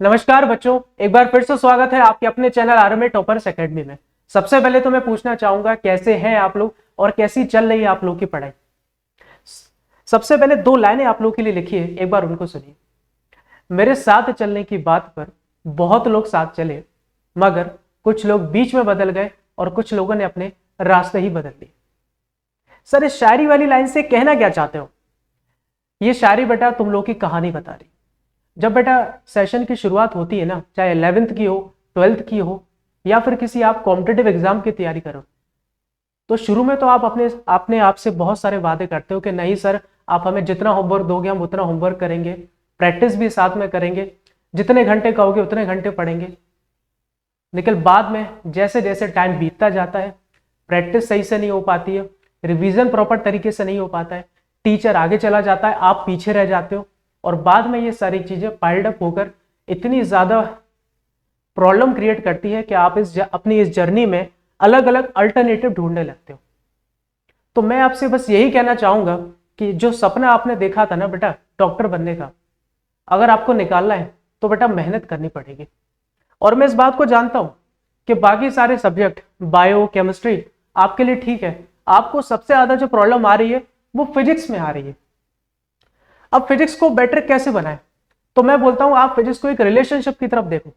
नमस्कार बच्चों, एक बार फिर से स्वागत है आपके अपने चैनल आरएमए टॉपर्स एकेडमी में। सबसे पहले तो मैं पूछना चाहूंगा कैसे हैं आप लोग और कैसी चल रही है आप लोग की पढ़ाई। सबसे पहले दो लाइनें आप लोग के लिए लिखी है, एक बार उनको सुनिए। मेरे साथ चलने की बात पर बहुत लोग साथ चले, मगर कुछ लोग बीच में बदल गए और कुछ लोगों ने अपने रास्ते ही बदल लिए। सर, इस शायरी वाली लाइन से कहना क्या चाहते हो? ये शायरी बेटा तुम लोग की कहानी बता रही। जब बेटा सेशन की शुरुआत होती है ना, चाहे 11th की हो, 12th की हो, या फिर किसी आप कॉम्पिटेटिव एग्जाम की तैयारी करो, तो शुरू में तो आप अपने आप से बहुत सारे वादे करते हो कि नहीं सर, आप हमें जितना होमवर्क दोगे हम उतना होमवर्क करेंगे, प्रैक्टिस भी साथ में करेंगे, जितने घंटे कहोगे उतने घंटे पढ़ेंगे। लेकिन बाद में जैसे जैसे टाइम बीतता जाता है, प्रैक्टिस सही से नहीं हो पाती है, रिवीजन प्रॉपर तरीके से नहीं हो पाता है, टीचर आगे चला जाता है, आप पीछे रह जाते हो, और बाद में ये सारी चीजें पाइल्ड अप होकर इतनी ज्यादा प्रॉब्लम क्रिएट करती है कि आप अपनी इस जर्नी में अलग अलग अल्टरनेटिव ढूंढने लगते हो। तो मैं आपसे बस यही कहना चाहूंगा कि जो सपना आपने देखा था ना बेटा डॉक्टर बनने का, अगर आपको निकालना है तो बेटा मेहनत करनी पड़ेगी। और मैं इस बात को जानता हूं कि बाकी सारे सब्जेक्ट बायो केमिस्ट्री आपके लिए ठीक है, आपको सबसे ज्यादा जो प्रॉब्लम आ रही है वो फिजिक्स में आ रही है। अब फिजिक्स को बेटर कैसे बनाएं? तो मैं बोलता हूं आप फिजिक्स को एक रिलेशनशिप की तरफ देखो।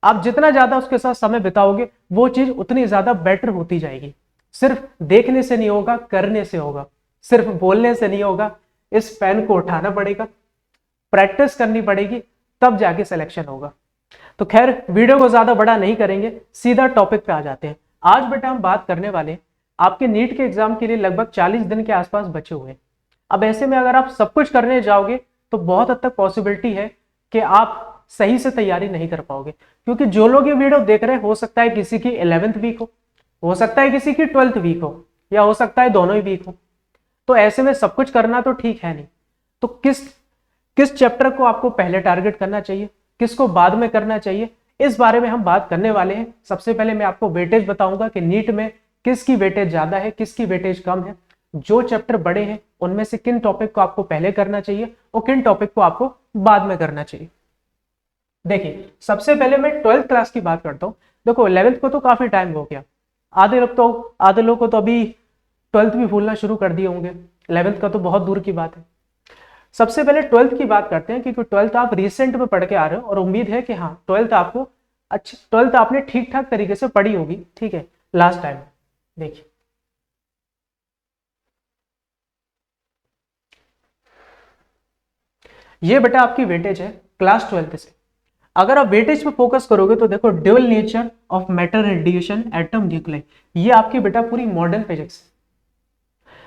आप जितना ज्यादा उसके साथ समय बिताओगे वो चीज उतनी ज्यादा बेटर होती जाएगी। सिर्फ देखने से नहीं होगा, करने से होगा। सिर्फ बोलने से नहीं होगा, इस पेन को उठाना पड़ेगा, प्रैक्टिस करनी पड़ेगी, तब जाके सिलेक्शन होगा। तो खैर, वीडियो को ज्यादा बड़ा नहीं करेंगे, सीधा टॉपिक पे आ जाते हैं। आज बेटा हम बात करने वाले आपके नीट के एग्जाम के लिए लगभग 40 दिन के आसपास बचे हुए हैं। अब ऐसे में अगर आप सब कुछ करने जाओगे तो बहुत हद तक पॉसिबिलिटी है कि आप सही से तैयारी नहीं कर पाओगे, क्योंकि जो लोग ये वीडियो देख रहे हैं, हो सकता है किसी की 11th वीक हो सकता है किसी की 12th वीक हो, या हो सकता है दोनों ही वीक हो। तो ऐसे में सब कुछ करना तो ठीक है नहीं। तो किस किस चैप्टर को आपको पहले टारगेट करना चाहिए, किसको बाद में करना चाहिए, इस बारे में हम बात करने वाले हैं। सबसे पहले मैं आपको वेटेज बताऊंगा कि नीट में किसकी वेटेज ज्यादा है, किसकी वेटेज कम है, जो चैप्टर बड़े हैं उनमें से किन टॉपिक को आपको पहले करना चाहिए और किन टॉपिक को आपको बाद में करना चाहिए। देखिए, सबसे पहले मैं 12th क्लास की बात करता हूं। देखो, 11th को तो काफी टाइम हो गया, आधे लोग को तो अभी 12th भी भूलना शुरू कर दिए होंगे, 11th का तो बहुत दूर की बात है। सबसे पहले 12th की बात करते हैं, क्योंकि 12th आप रिसेंट में पढ़ के आ रहे हो और उम्मीद है कि हाँ 12th आपने ठीक ठाक तरीके से पढ़ी होगी, ठीक है, लास्ट टाइम। देखिए, ये बेटा आपकी वेटेज है क्लास 12th से। अगर आप वेटेज पे फोकस करोगे तो देखो, dual nature of matter radiation atom nuclear, ये आपकी बेटा पूरी मॉडर्न फिजिक्स।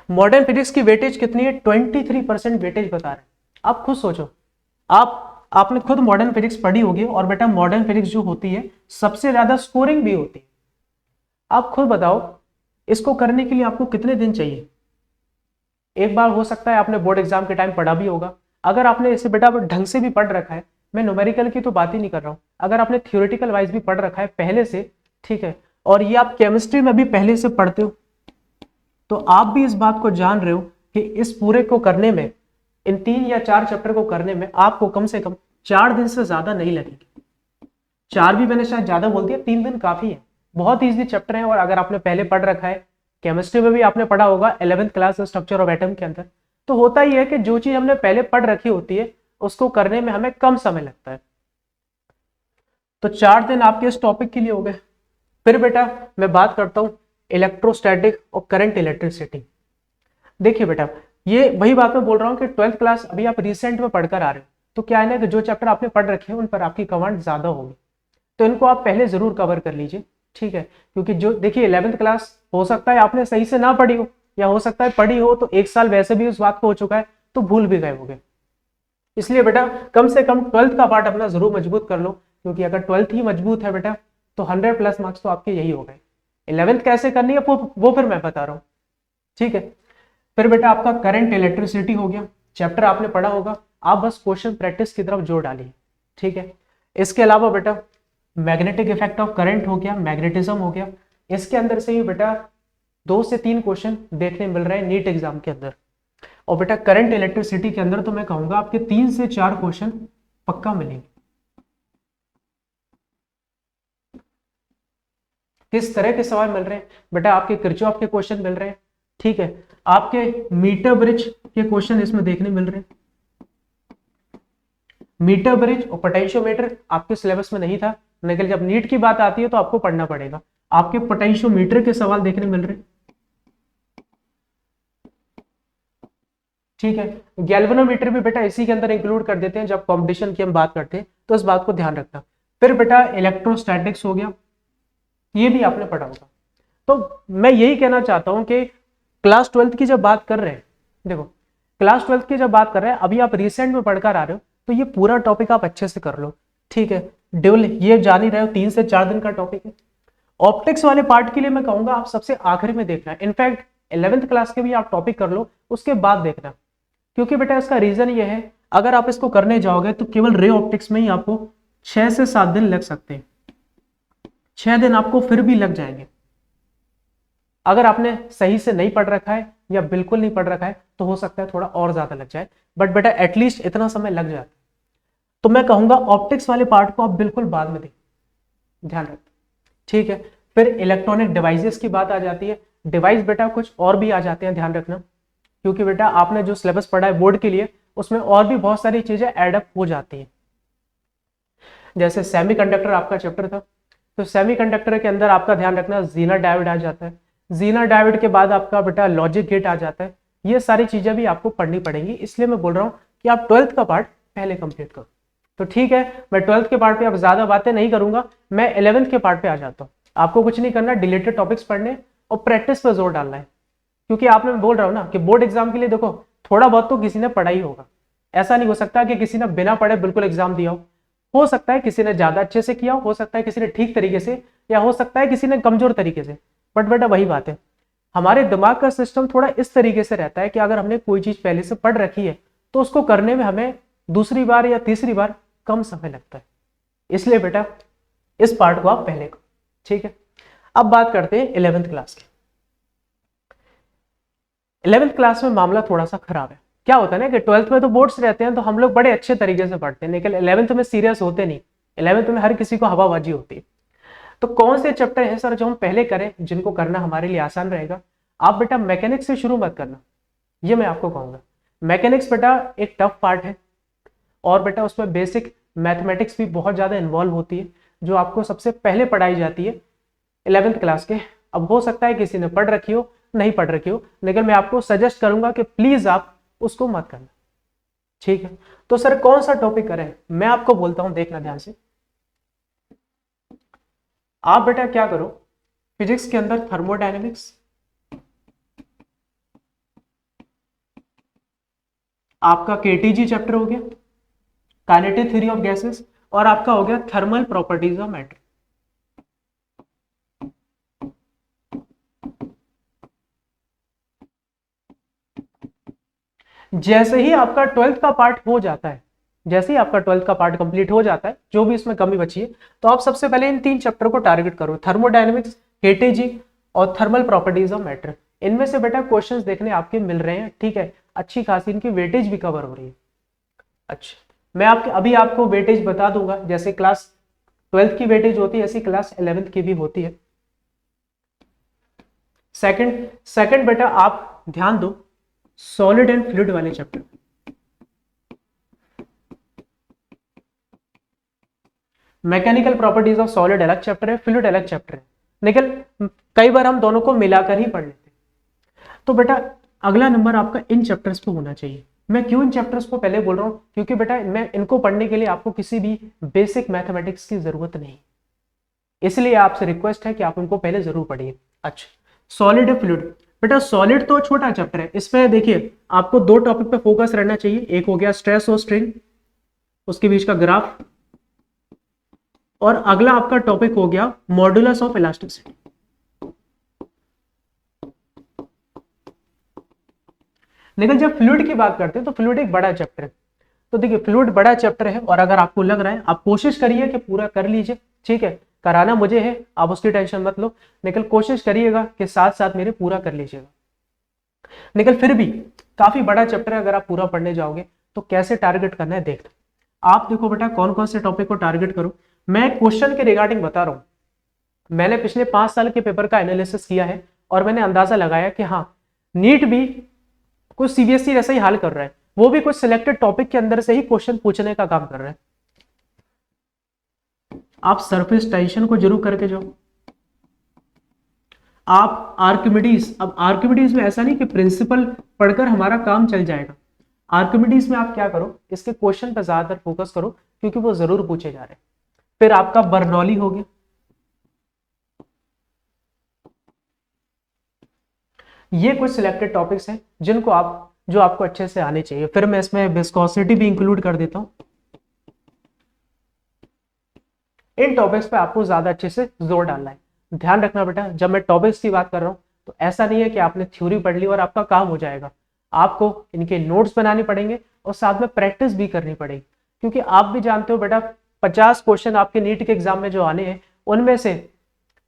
मॉडर्न फिजिक्स की वेटेज कितनी है? 23% वेटेज बता रहे हैं। आप खुद सोचो, आपने खुद मॉडर्न फिजिक्स पढ़ी होगी, और बेटा मॉडर्न फिजिक्स जो होती है सबसे ज्यादा स्कोरिंग भी होती है। आप खुद बताओ, इसको करने के लिए आपको कितने दिन चाहिए? एक बार हो सकता है आपने बोर्ड एग्जाम के टाइम पढ़ा भी होगा, अगर आपने इसे बेटा ढंग से भी पढ़ रखा है, मैं न्यूमेरिकल की तो बात ही नहीं कर रहा हूं, अगर आपने थ्योरेटिकल वाइज भी पढ़ रखा है पहले से, ठीक है, और ये आप केमिस्ट्री में भी पहले से पढ़ते हो, तो आप भी इस बात को जान रहे हो कि इस पूरे को करने में, इन 3 या 4 चैप्टर को करने में आपको कम से कम 4 दिन से ज्यादा नहीं लगेंगे। 4 भी मैंने शायद ज्यादा बोल दिया, 3 दिन काफी है। बहुत ईजी चैप्टर है, और अगर आपने पहले पढ़ रखा है, केमिस्ट्री में भी आपने पढ़ा होगा 11th class structure of atom के अंदर, तो होता ही है कि जो चीज हमने पहले पढ़ रखी होती है उसको करने में हमें कम समय लगता है। तो 4 दिन आपके इस टॉपिक के लिए हो गए। फिर बेटा मैं बात करता हूं इलेक्ट्रोस्टैटिक और करंट इलेक्ट्रिसिटी। देखिए बेटा, ये वही बात मैं बोल रहा हूं कि 12th क्लास अभी आप रिसेंट में पढ़कर आ रहे हो, तो क्या है ना कि जो चैप्टर आपने पढ़ रखे हैं उन पर आपकी कमांड ज्यादा होगी, तो इनको आप पहले जरूर कवर कर लीजिए, ठीक है। क्योंकि जो देखिए 11th क्लास हो सकता है आपने सही से ना पढ़ी हो, या हो सकता है पढ़ी हो तो 1 साल वैसे भी उस बात को हो चुका है तो भूल भी गए होंगे। इसलिए बेटा कम से कम 12th का पार्ट अपना जरूर मजबूत कर लो, क्योंकि अगर 12th ही मजबूत है बेटा तो 100+ मार्क्स तो आपके यही हो गए। 11th कैसे करनी है वो फिर मैं बता रहा हूँ, ठीक है। फिर बेटा आपका करंट इलेक्ट्रिसिटी हो गया, चैप्टर आपने पढ़ा होगा, आप बस क्वेश्चन प्रैक्टिस की तरफ जोर डालिए, ठीक है। इसके अलावा बेटा मैग्नेटिक इफेक्ट ऑफ करंट हो गया, मैग्नेटिज्म हो गया, इसके अंदर से ही बेटा 2 से 3 क्वेश्चन देखने मिल रहे हैं नीट एग्जाम के अंदर। और बेटा करंट इलेक्ट्रिसिटी के अंदर तो मैं कहूंगा आपके 3 से 4 क्वेश्चन पक्का मिलेंगे, किस तरह के सवाल मिल रहे हैं बेटा, आपके किरचॉफ के क्वेश्चन मिल रहे हैं, ठीक है, आपके मीटर ब्रिज के क्वेश्चन इसमें देखने मिल रहे हैं। मीटर ब्रिज और पोटेंशियोमीटर आपके सिलेबस में नहीं था, लेकिन जब नीट की बात आती है तो आपको पढ़ना पड़ेगा। आपके पोटेंशियोमीटर के सवाल देखने मिल रहे हैं, ठीक है। गैल्वेनोमीटर भी बेटा इसी के अंदर इंक्लूड कर देते हैं जब कंपटीशन की हम बात करते हैं, तो इस बात को ध्यान रखना। फिर बेटा इलेक्ट्रोस्टैटिक्स हो गया, ये भी आपने पढ़ा होगा। तो मैं यही कहना चाहता हूं कि क्लास 12th की जब बात कर रहे हैं, देखो क्लास 12th की जब बात कर रहे हैं, अभी आप रिसेंट में पढ़कर आ रहे हो, तो ये पूरा टॉपिक आप अच्छे से कर लो, ठीक है। ड्यूल ये जान ही रहे हो 3 से 4 दिन का टॉपिक है। ऑप्टिक्स वाले पार्ट के लिए मैं कहूंगा आप सबसे आखिरी में देखना, इनफैक्ट 11th क्लास के भी आप टॉपिक कर लो उसके बाद देखना, क्योंकि बेटा इसका रीजन ये है, अगर आप इसको करने जाओगे तो केवल रे ऑप्टिक्स में ही आपको 6 से 7 दिन लग सकते हैं, 6 दिन आपको फिर भी लग जाएंगे। अगर आपने सही से नहीं पढ़ रखा है या बिल्कुल नहीं पढ़ रखा है तो हो सकता है थोड़ा और ज्यादा लग जाए, बट बेटा एटलीस्ट इतना समय लग जाता है। तो मैं कहूंगा ऑप्टिक्स वाले पार्ट को आप बिल्कुल बाद में दें, ध्यान रखें, ठीक है। फिर इलेक्ट्रॉनिक डिवाइसेस की बात आ जाती है, डिवाइस बेटा कुछ और भी आ जाते हैं, ध्यान रखना, क्योंकि बेटा आपने जो सिलेबस पढ़ा है बोर्ड के लिए उसमें और भी बहुत सारी चीजें एडअप हो जाती हैं। जैसे सेमीकंडक्टर आपका चैप्टर था, तो सेमीकंडक्टर के अंदर आपका ध्यान रखना जीना डायोड आ जाता है, जीना डायोड के बाद आपका बेटा लॉजिक गेट आ जाता है, ये सारी चीजें भी आपको पढ़नी पड़ेंगी। इसलिए मैं बोल रहा हूँ कि आप 12th का पार्ट पहले कंप्लीट करो। तो ठीक है, मैं 12th के पार्ट पे अब ज्यादा बातें नहीं करूंगा, मैं 11th के पार्ट पे आ जाता हूँ। आपको कुछ नहीं करना, डिलेटेड टॉपिक्स पढ़ने और प्रैक्टिस पर जोर डालना है, क्योंकि आपने बोल रहा हूँ ना कि बोर्ड एग्जाम के लिए देखो थोड़ा बहुत तो किसी ने पढ़ा ही होगा। ऐसा नहीं हो सकता कि किसी ने बिना पढ़े बिल्कुल एग्जाम दिया हो सकता है किसी ने ज्यादा अच्छे से किया हो सकता है किसी ने ठीक तरीके से, या हो सकता है किसी ने कमजोर तरीके से। बट बेटा वही बात है, हमारे दिमाग का सिस्टम थोड़ा इस तरीके से रहता है कि अगर हमने कोई चीज पहले से पढ़ रखी है तो उसको करने में हमें दूसरी बार या तीसरी बार कम समय लगता है। इसलिए बेटा इस पार्ट को आप पहले करो, ठीक है। अब बात करते हैं 11th क्लास की। 11th क्लास में मामला थोड़ा सा खराब है। क्या होता है ना कि 12th में तो बोर्ड्स रहते हैं तो हम लोग बड़े अच्छे तरीके से पढ़ते हैं, लेकिन 11th में सीरियस होते नहीं। 11th में हर किसी को हवाबाजी होती है। तो कौन से चैप्टर है सर जो हम पहले करें, जिनको करना हमारे लिए आसान रहेगा? आप बेटा मैकेनिक्स से शुरू मत करना, ये मैं आपको कहूंगा। मैकेनिक्स बेटा एक टफ पार्ट है और बेटा उसमें बेसिक मैथमेटिक्स भी बहुत ज्यादा इन्वॉल्व होती है, जो आपको सबसे पहले पढ़ाई जाती है 11th क्लास के। अब हो सकता है किसी ने पढ़ रखी हो, नहीं पढ़ रखी हो, लेकिन मैं आपको सजेस्ट करूंगा कि प्लीज आप उसको मत करना, ठीक है। तो सर कौन सा टॉपिक करें, मैं आपको बोलता हूं, देखना ध्यान से। आप बेटा क्या करो, फिजिक्स के अंदर थर्मोडायनेमिक्स, आपका केटीजी चैप्टर हो गया, काइनेटिक थ्योरी ऑफ गैसेस, और आपका हो गया थर्मल प्रॉपर्टीज ऑफ मैटर। जैसे ही आपका 12th का पार्ट हो जाता है, जैसे ही आपका 12th का पार्ट कंप्लीट हो जाता है, जो भी इसमें कमी बची है, तो आप सबसे पहले इन 3 चैप्टर को टारगेट करो, थर्मोडायनेमिक्स, केटीजी और थर्मल प्रॉपर्टीज ऑफ मैटर। इनमें से बेटा क्वेश्चंस देखने आपके मिल रहे हैं, ठीक है, अच्छी खासी इनकी वेटेज भी कवर हो रही है। अच्छा, मैं अभी आपको वेटेज बता दूंगा, जैसे क्लास 12th की वेटेज होती है ऐसी क्लास 11th की भी होती है। सेकंड बेटा आप ध्यान दो सॉलिड एंड फ्लूइड वाले chapter. Mechanical properties of solid अलग चैप्टर है, फ्लूइड अलग चैप्टर है, लेकिन कई बार हम दोनों को मिलाकर ही पढ़ लेते हैं। तो बेटा अगला नंबर आपका इन चैप्टर्स पे होना चाहिए। मैं क्यों इन चैप्टर्स को पहले बोल रहा हूं, क्योंकि बेटा मैं इनको पढ़ने के लिए आपको किसी भी बेसिक मैथमेटिक्स की जरूरत नहीं, इसलिए आपसे रिक्वेस्ट है कि आप इनको पहले जरूर पढ़िए। अच्छा, सॉलिड एंड फ्लूइड, बेटा सॉलिड तो छोटा चैप्टर है, इसमें देखिए आपको 2 टॉपिक पे फोकस रहना चाहिए। एक हो गया स्ट्रेस और स्ट्रेन, उसके बीच का ग्राफ, और अगला आपका टॉपिक हो गया मॉडुलस ऑफ इलास्टिसिटी। लेकिन जब फ्लूइड की बात करते हैं तो फ्लूइड एक बड़ा चैप्टर है। तो देखिए फ्लूइड बड़ा चैप्टर है, और अगर आपको लग रहा है, आप कोशिश करिए कि पूरा कर लीजिए, ठीक है, कराना मुझे है, आप उसकी टेंशन मत लो, लेकिन कोशिश करिएगा कि साथ साथ मेरे पूरा कर लीजिएगा। लेकिन फिर भी काफी बड़ा चैप्टर है, अगर आप पूरा पढ़ने जाओगे तो कैसे टारगेट करना है देख लो। आप देखो बेटा कौन कौन से टॉपिक को टारगेट करो, मैं क्वेश्चन के रिगार्डिंग बता रहा हूं। मैंने पिछले 5 साल के पेपर का एनालिसिस किया है और मैंने अंदाजा लगाया कि हाँ, नीट भी कुछ सीबीएसई जैसा ही हाल कर रहा है, वो भी कुछ सिलेक्टेड टॉपिक के अंदर से ही क्वेश्चन पूछने का काम कर रहा है। आप सरफेस टेंशन को जरूर करके जाओ। आप आर्किमिडीज, अब आर्किमिडीज में ऐसा नहीं कि प्रिंसिपल पढ़कर हमारा काम चल जाएगा। आर्किमिडीज में आप क्या करो, इसके क्वेश्चन पर ज्यादातर फोकस करो क्योंकि वो जरूर पूछे जा रहे हैं। फिर आपका बर्नौली हो गया, ये कुछ सिलेक्टेड टॉपिक्स हैं जिनको जो आपको अच्छे से आने चाहिए। फिर मैं इसमें विस्कोसिटी भी इंक्लूड कर देता हूं। इन टॉपिक्स पे आपको ज्यादा अच्छे से जोर डालना है। ध्यान रखना बेटा, जब मैं टॉपिक्स की बात कर रहा हूं तो ऐसा नहीं है कि आपने थ्योरी पढ़ ली और आपका काम हो जाएगा। आपको इनके नोट्स बनाने पड़ेंगे और साथ में प्रैक्टिस भी करनी पड़ेगी, क्योंकि आप भी जानते हो बेटा 50 क्वेश्चन आपके नीट के एग्जाम में जो आने हैं उनमें से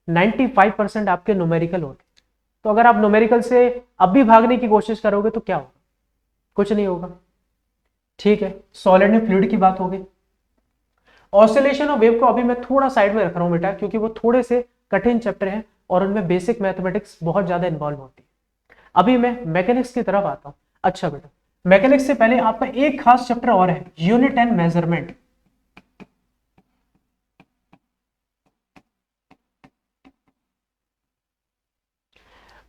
95% आपके न्यूमेरिकल होते। तो अगर आप न्यूमेरिकल से अब भी भागने की कोशिश करोगे तो क्या होगा, कुछ नहीं होगा। ठीक है, सॉलिड एंड फ्लूइड की बात हो गई। ऑसिलेशन और वेव को अभी मैं थोड़ा साइड में रख रहा हूं बेटा, क्योंकि वो थोड़े से कठिन चैप्टर हैं और उनमें बेसिक मैथमेटिक्स बहुत ज्यादा इन्वॉल्व होती है। अभी मैं मैकेनिक्स की तरफ आता हूं। अच्छा बेटा, मैकेनिक्स से पहले आपका एक खास चैप्टर और है, यूनिट एंड मेजरमेंट।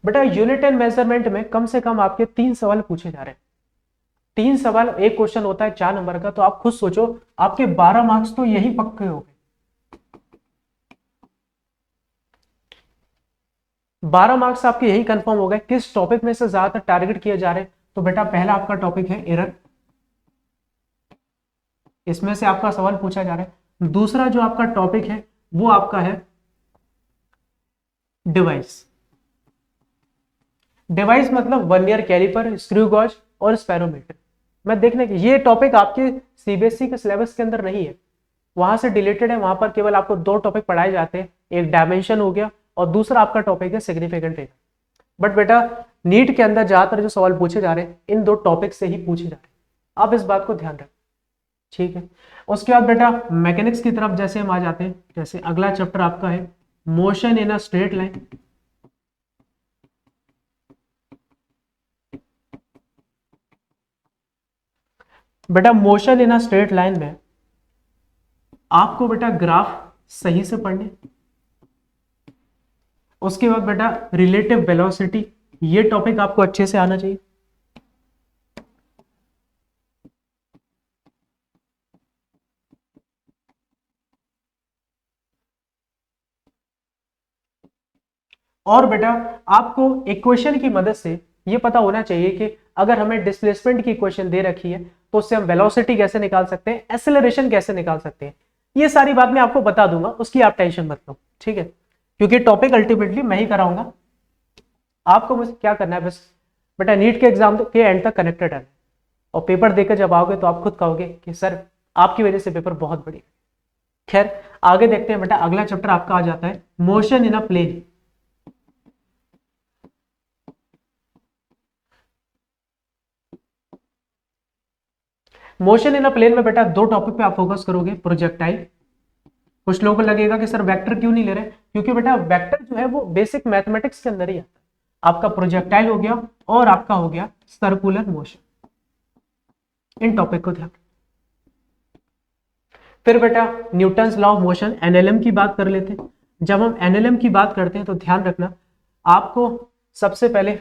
बेटा यूनिट एंड मेजरमेंट में कम से कम आपके 3 सवाल पूछे जा रहे हैं। 3 सवाल, एक क्वेश्चन होता है 4 नंबर का, तो आप खुद सोचो आपके 12 मार्क्स तो यही पक्के हो गए। 12 मार्क्स आपके यही कंफर्म हो गए। किस टॉपिक में से ज्यादातर टारगेट किए जा रहे हैं, तो बेटा पहला आपका टॉपिक है एरर, इसमें से आपका सवाल पूछा जा रहा है। दूसरा जो आपका टॉपिक है वो आपका है डिवाइस। डिवाइस मतलब वर्नियर कैलिपर, स्क्रू गॉज और स्पेरोमीटर। मैं देखने की ये टॉपिक आपके सीबीएसई के सिलेबस के अंदर नहीं है, वहां से डिलीटेड है। वहां पर केवल आपको 2 टॉपिक पढ़ाए जाते हैं, एक डायमेंशन हो गया और दूसरा आपका टॉपिक है सिग्निफिकेंट एरर। बट बेटा नीट के अंदर ज्यादातर जो सवाल पूछे जा रहे हैं इन 2 टॉपिक से ही पूछे जा रहे हैं, आप इस बात को ध्यान रखें। ठीक है, उसके बाद बेटा मैकेनिक्स की तरफ जैसे हम आ जाते हैं, जैसे अगला चैप्टर आपका है motion in a straight line. बेटा motion in a straight line में आपको बेटा ग्राफ सही से पढ़ने, उसके बाद बेटा रिलेटिव वेलोसिटी, ये टॉपिक आपको अच्छे से आना चाहिए। और बेटा आपको इक्वेशन की मदद से ये पता होना चाहिए कि अगर हमें डिस्प्लेसमेंट की इक्वेशन दे रखी है तो उससे हम वेलोसिटी कैसे निकाल सकते हैं, एक्सेलरेशन कैसे निकाल सकते हैं। ये सारी बात मैं आपको बता दूंगा, उसकी आप टेंशन मत लो। ठीक है, क्योंकि टॉपिक अल्टीमेटली मैं ही कराऊंगा। आपको मुझे क्या करना है, बस बेटा नीट के एग्जाम के एंड तक कनेक्टेड है और पेपर देकर जब आओगे तो आप खुद कहोगे कि सर आपकी वजह से पेपर बहुत बढ़िया। खैर आगे देखते हैं बेटा, अगला चैप्टर आपका आ जाता है motion in a plane. Motion in a plane में बेटा 2 टॉपिक पे आप फोकस करोगे, प्रोजेक्टाइल। कुछ लोगों को लगेगा कि सर वेक्टर क्यों नहीं ले रहे, क्योंकि बेटा वेक्टर जो है वो बेसिक मैथमेटिक्स के अंदर ही आता है। आपका प्रोजेक्टाइल हो गया और आपका हो गया सर्कुलर मोशन, इन टॉपिक को ध्यान। फिर बेटा Newton's law of motion NLM की बात कर लेते हैं। जब हम एनएलएम की बात करते हैं तो ध्यान रखना आपको सबसे पहले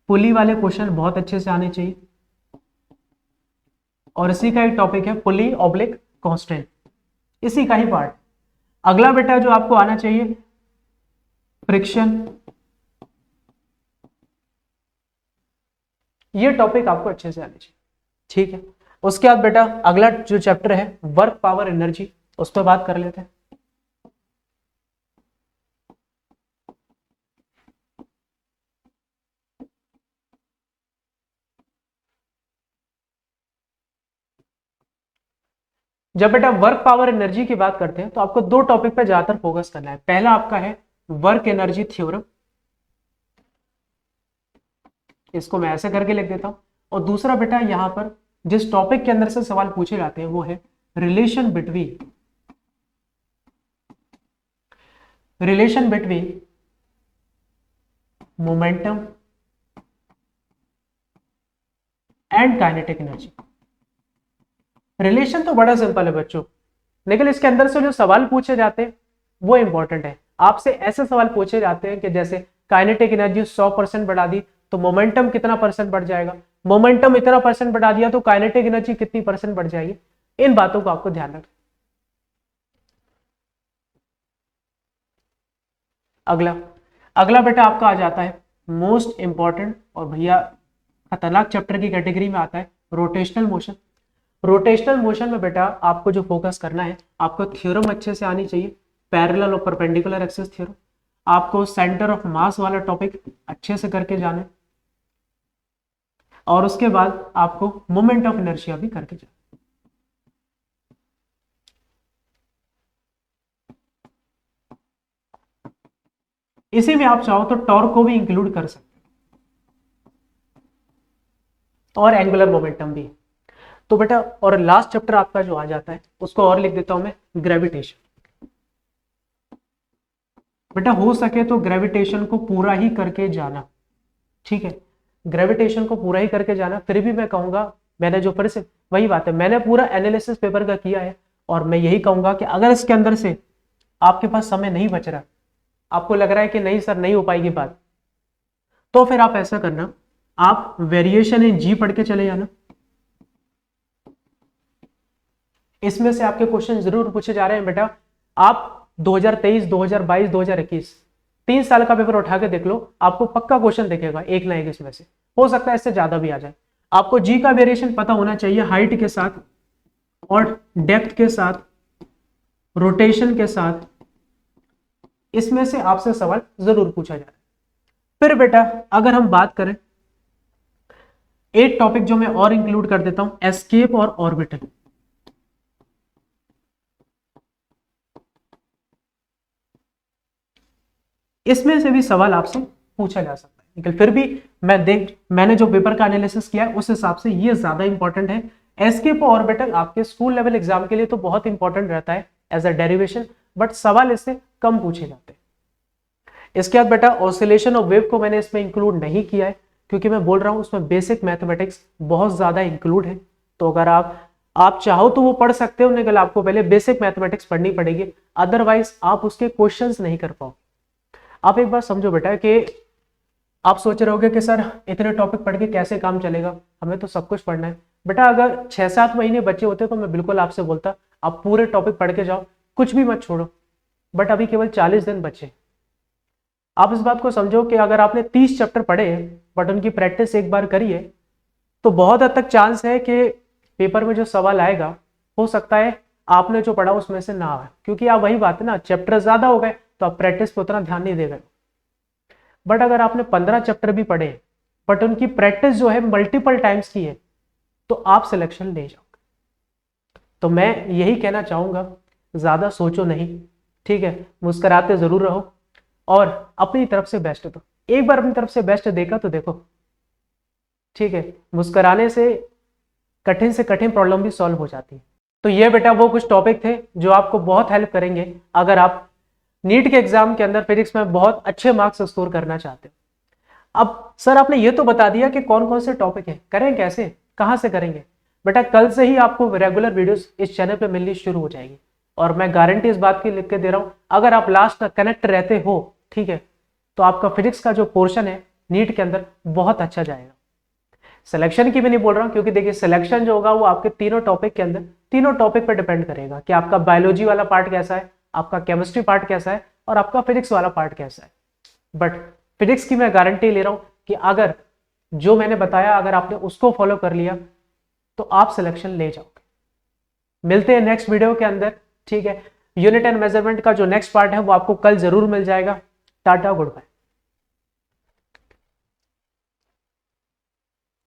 पुली वाले क्वेश्चन बहुत अच्छे से आने चाहिए, और इसी का एक टॉपिक है पुली ऑब्लिक कांस्टेंट, इसी का ही पार्ट। अगला बेटा जो आपको आना चाहिए फ्रिक्शन, ये टॉपिक आपको अच्छे से आने चाहिए। ठीक है, उसके बाद बेटा अगला जो चैप्टर है वर्क पावर एनर्जी, उस पर बात कर लेते हैं। जब बेटा वर्क पावर एनर्जी की बात करते हैं तो आपको 2 टॉपिक पे ज्यादातर फोकस करना है। पहला आपका है वर्क एनर्जी थ्योरम, इसको मैं ऐसे करके लिख देता हूं, और दूसरा बेटा यहां पर जिस टॉपिक के अंदर से सवाल पूछे जाते हैं वो है relation between relation between momentum and kinetic energy. Relation तो बड़ा सिंपल है बच्चों, लेकिन इसके अंदर से जो सवाल पूछे जाते हैं वो इंपॉर्टेंट है। आपसे ऐसे सवाल पूछे जाते हैं कि जैसे काइनेटिक एनर्जी 100% बढ़ा दी तो मोमेंटम कितना परसेंट बढ़ जाएगा, मोमेंटम इतना परसेंट बढ़ा दिया तो काइनेटिक एनर्जी कितनी परसेंट बढ़ जाएगी। इन बातों को आपको ध्यान रखना। अगला अगला बेटा आपका आ जाता है मोस्ट इंपॉर्टेंट और भैया खतरनाक चैप्टर की कैटेगरी में आता है, रोटेशनल मोशन। रोटेशनल मोशन में बेटा आपको जो फोकस करना है, आपको थ्योरम अच्छे से आनी चाहिए, पैरेलल और परपेंडिकुलर एक्सिस थ्योरम। आपको सेंटर ऑफ मास वाला टॉपिक अच्छे से करके जाना है, और उसके बाद आपको मोमेंट ऑफ इनर्शिया भी करके जाना। इसी में आप चाहो तो टॉर्क को भी इंक्लूड कर सकते हो और एंगुलर मोमेंटम भी। तो बेटा और लास्ट चैप्टर आपका जो आ जाता है उसको और लिख देता हूं मैं, ग्रेविटेशन। बेटा हो सके तो ग्रेविटेशन को पूरा ही करके जाना, ठीक है, ग्रेविटेशन को पूरा ही करके जाना। फिर भी मैं कहूंगा, मैंने जो फिर से वही बात है, मैंने पूरा एनालिसिस पेपर का किया है और मैं यही कहूंगा कि अगर इसके अंदर से आपके पास समय नहीं बच रहा, आपको लग रहा है कि नहीं सर नहीं हो पाएगी बात, तो फिर आप ऐसा करना, आप वेरिएशन इन जी पढ़ के चले जाना। इसमें से आपके क्वेश्चन जरूर पूछे जा रहे हैं बेटा। आप 2023, 2022, 2021 3 साल का पेपर उठा के देख लो, आपको पक्का क्वेश्चन दिखेगा एक ना एक इसमें से, हो सकता है इससे ज्यादा भी आ जाए। आपको जी का वेरिएशन पता होना चाहिए, हाइट के साथ और डेप्थ के साथ, रोटेशन के साथ, इसमें से आपसे सवाल जरूर पूछा जा रहा है। फिर बेटा अगर हम बात करें, एक टॉपिक जो मैं और इंक्लूड कर देता हूं, एस्केप और ऑर्बिटल। इसमें से भी सवाल आपसे पूछा जा सकता है, लेकिन फिर भी मैंने जो पेपर का एनालिसिस किया है उस हिसाब से ये ज्यादा इंपॉर्टेंट है। एस्केप और ऑर्बिटल आपके स्कूल लेवल एग्जाम के लिए तो बहुत इंपॉर्टेंट रहता है एज अ डेरिवेशन, बट सवाल इससे कम पूछे जाते हैं। इसके बाद बेटा ऑसिलेशन ऑफ वेव को मैंने इसमें इंक्लूड नहीं किया है, क्योंकि मैं बोल रहा हूं उसमें बेसिक मैथमेटिक्स बहुत ज्यादा इंक्लूड है। तो अगर आप चाहो तो वो पढ़ सकते हो, लेकिन आपको पहले बेसिक मैथमेटिक्स पढ़नी पड़ेगी, अदरवाइज आप उसके क्वेश्चंस नहीं कर पाओ। आप एक बात समझो बेटा कि आप सोच रहे होगे कि सर इतने टॉपिक पढ़ के कैसे काम चलेगा, हमें तो सब कुछ पढ़ना है। बेटा अगर 6-7 महीने बचे होते तो मैं बिल्कुल आपसे बोलता आप पूरे टॉपिक पढ़ के जाओ, कुछ भी मत छोड़ो, बट अभी केवल 40 दिन बचे। आप इस बात को समझो कि अगर आपने 30 चैप्टर पढ़े बट उनकी प्रैक्टिस एक बार करी है, तो बहुत हद तक चांस है कि पेपर में जो सवाल आएगा हो सकता है आपने जो पढ़ा उसमें से ना आए, क्योंकि आप वही बात है ना, चैप्टर ज्यादा हो गए तो आप प्रैक्टिस पे उतना ध्यान नहीं दे गए। बट अगर आपने 15 चैप्टर भी पढ़े बट उनकी प्रैक्टिस जो है मल्टीपल टाइम्स की है, तो आप सिलेक्शन ले जाओगे। तो मैं यही कहना चाहूंगा, ज्यादा सोचो नहीं, ठीक है, मुस्कुराते जरूर रहो और अपनी तरफ से बेस्ट दो। एक बार अपनी तरफ से बेस्ट देखा तो देखो, ठीक है, मुस्कुराने से कठिन प्रॉब्लम भी सॉल्व हो जाती है। तो ये बेटा वो कुछ टॉपिक थे जो आपको बहुत हेल्प करेंगे अगर आप नीट के एग्जाम के अंदर फिजिक्स में बहुत अच्छे मार्क्स स्कोर करना चाहते हो। अब सर आपने ये तो बता दिया कि कौन कौन से टॉपिक है, करें कैसे, कहां से करेंगे। बेटा कल से ही आपको रेगुलर वीडियोस इस चैनल पे मिलनी शुरू हो जाएगी, और मैं गारंटी इस बात की लिख के दे रहा हूं, अगर आप लास्ट तक कनेक्ट रहते हो, ठीक है, तो आपका फिजिक्स का जो पोर्शन है नीट के अंदर बहुत अच्छा जाएगा। सिलेक्शन की भी नहीं बोल रहा हूं, क्योंकि देखिए सिलेक्शन जो होगा वो आपके तीनों टॉपिक के अंदर, तीनों टॉपिक पर डिपेंड करेगा कि आपका बायोलॉजी वाला पार्ट कैसा है, आपका केमिस्ट्री पार्ट कैसा है और आपका फिजिक्स वाला पार्ट कैसा है। बट फिजिक्स की मैं गारंटी ले रहा हूं कि अगर जो मैंने बताया अगर आपने उसको फॉलो कर लिया तो आप सिलेक्शन ले जाओगे। मिलते हैं नेक्स्ट वीडियो के अंदर, ठीक है। यूनिट एंड मेजरमेंट का जो नेक्स्ट पार्ट है वो आपको कल जरूर मिल जाएगा। Tata, good bye.